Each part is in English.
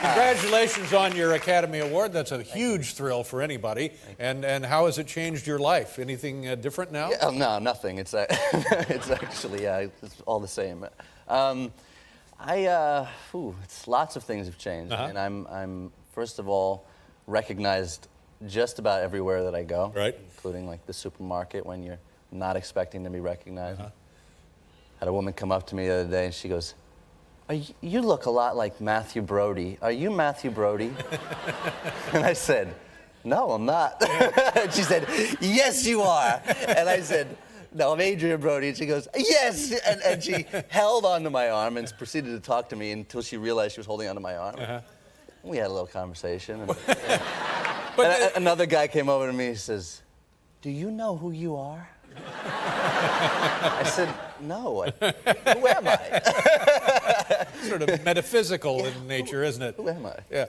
Congratulations on your Academy Award. That's a huge thrill for anybody. And how has it changed your life? Anything different now? Yeah, no, nothing. It's it's actually it's all the same. It's lots of things have changed, and I'm first of all recognized just about everywhere that I go, right? Including like the supermarket when you're not expecting to be recognized. Had a woman come up to me the other day and she goes, "You look a lot like Matthew Brody. Are you Matthew Brody?" And I said, "No, I'm not." And she said, "Yes, you are." And I said, "No, I'm Adrien Brody." And she goes, "Yes!" And she held onto my arm and proceeded to talk to me until she realized she was holding onto my arm. We had a little conversation. And another guy came over to me and says, "Do you know who you are?" I said, "No, who am I?" Sort of metaphysical in nature, isn't it? Who am I? Yeah,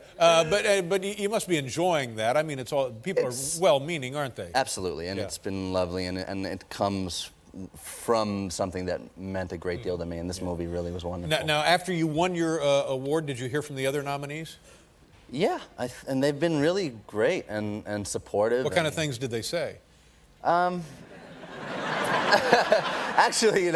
but you must be enjoying that. I mean, people are well-meaning, aren't they? Absolutely, and it's been lovely, and it comes from something that meant a great deal to me, and this movie really was wonderful. Now, after you won your award, did you hear from the other nominees? Yeah, and they've been really great and supportive. What kind of things did they say? Actually,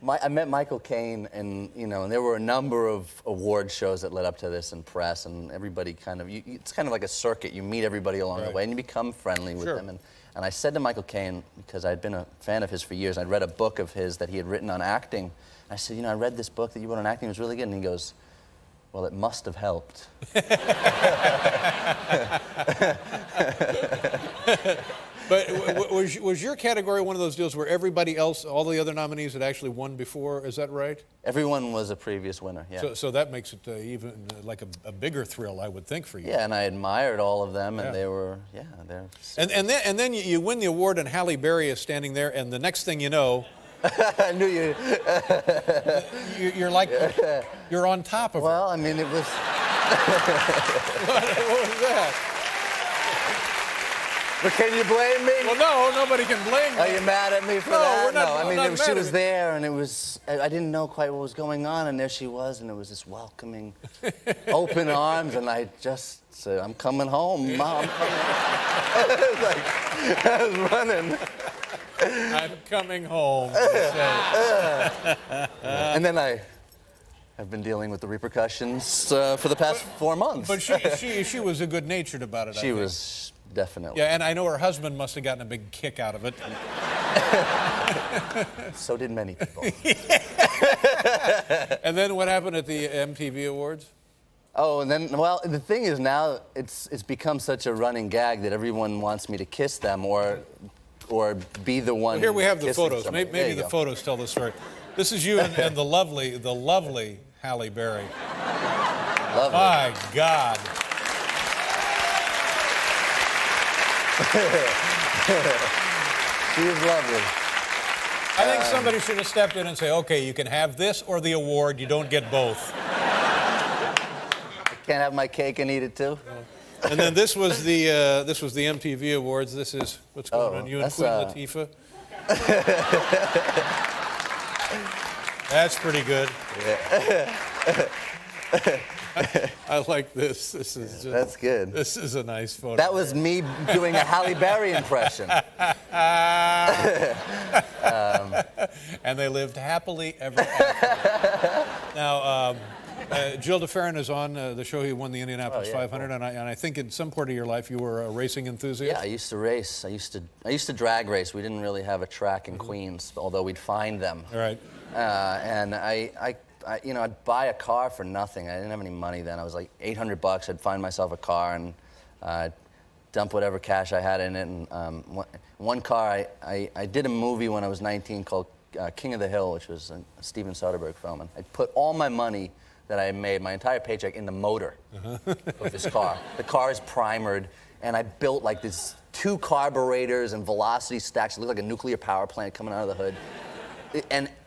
I met Michael Caine, and there were a number of award shows that led up to this, and press, and everybody it's kind of like a circuit. You meet everybody along the way, and you become friendly with them. And I said to Michael Caine, because I'd been a fan of his for years, I'd read a book of his that he had written on acting. I said, I read this book that you wrote on acting, it was really good. And he goes, "Well, it must have helped." But was your category one of those deals where everybody else, all the other nominees had actually won before? Is that right? Everyone was a previous winner, yeah. So that makes it even like a bigger thrill, I would think, for you. Yeah, and I admired all of them, and they were, they're... And then you win the award, and Halle Berry is standing there, and the next thing you know... I knew you... you're on top of her. Well, I mean, it was... What was that? But can you blame me? Well, no, nobody can blame me. Are you mad at me for that? No, we're not. No, I mean, not she was there, and it was, I didn't know quite what was going on, and there she was, and it was this welcoming, open arms, and I just said, "I'm coming home, Mom." I was running. I'm coming home. And then I've been dealing with the repercussions for the past 4 months. But she was a good-natured about it. She was. Definitely. Yeah, and I know her husband must have gotten a big kick out of it. So did many people. And then what happened at the MTV Awards? Oh, and then, well, the thing is now it's become such a running gag that everyone wants me to kiss them or be the one. Well, here we have the photos. Somebody. Maybe the photos tell the story. This is you and the lovely Halle Berry. Lovely. My God. She is lovely. I think somebody should have stepped in and say, "Okay, you can have this or the award. You don't get both." I can't have my cake and eat it too. And then this was the MTV Awards. This is what's going on. You and Queen Latifah. That's pretty good. Yeah. I like this. This is just, that's good. This is a nice photo. That was me doing a Halle Berry impression. And they lived happily ever after. Now, Jill DeFerrin is on the show. He won the Indianapolis 500, cool. and I think in some part of your life you were a racing enthusiast. Yeah, I used to race. I used to drag race. We didn't really have a track in Queens, although we'd find them. All right. And I'd buy a car for nothing. I didn't have any money then. I was like $800. I'd find myself a car and dump whatever cash I had in it. And one car, I did a movie when I was 19 called King of the Hill, which was a Steven Soderbergh film. And I put all my money that I made, my entire paycheck, in the motor of this car. The car is primered, and I built like these 2 carburetors and velocity stacks. It looked like a nuclear power plant coming out of the hood.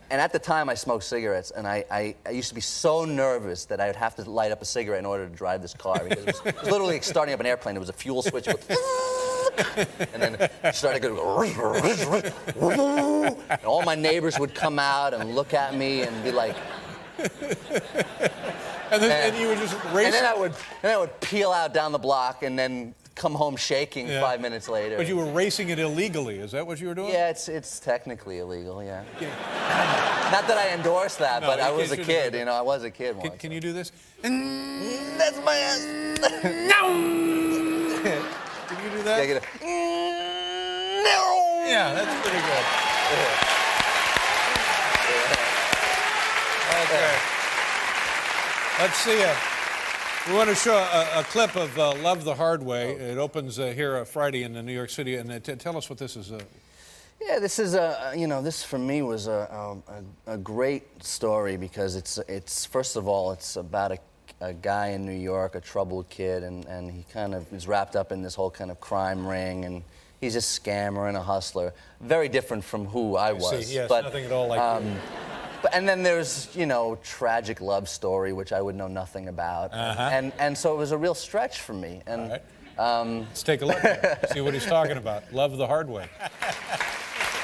And at the time, I smoked cigarettes, and I used to be so nervous that I would have to light up a cigarette in order to drive this car, because it was literally like starting up an airplane. There was a fuel switch, and then it started going, and all my neighbors would come out and look at me and be like, And you would just race. And then I would peel out down the block and then come home shaking 5 minutes later. But you were racing it illegally. Is that what you were doing? Yeah, it's technically illegal. Yeah. Not that I endorse that, but I was a kid. You know, I was a kid once. Can you do this? That's my ass. No. Can you do that? Yeah, no. Yeah, that's pretty good. Okay. Let's see. We want to show a clip of Love the Hard Way. It opens here Friday in New York City. And tell us what this is. Yeah, this is this for me was a great story because it's first of all, it's about a guy in New York, a troubled kid, and he kind of is wrapped up in this whole kind of crime ring, and he's a scammer and a hustler. Very different from who I was. See, yes, but, nothing at all like you. And then there's, tragic love story, which I would know nothing about. And so it was a real stretch for me. And all right. Let's take a look. See what he's talking about. Love the Hard Way.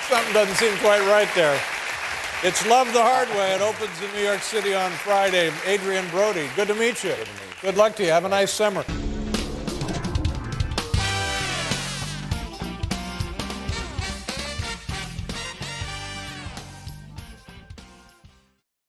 Something doesn't seem quite right there. It's Love the Hard Way. It opens in New York City on Friday. Adrien, Brody, good to meet you. Good luck to you. Have a nice summer.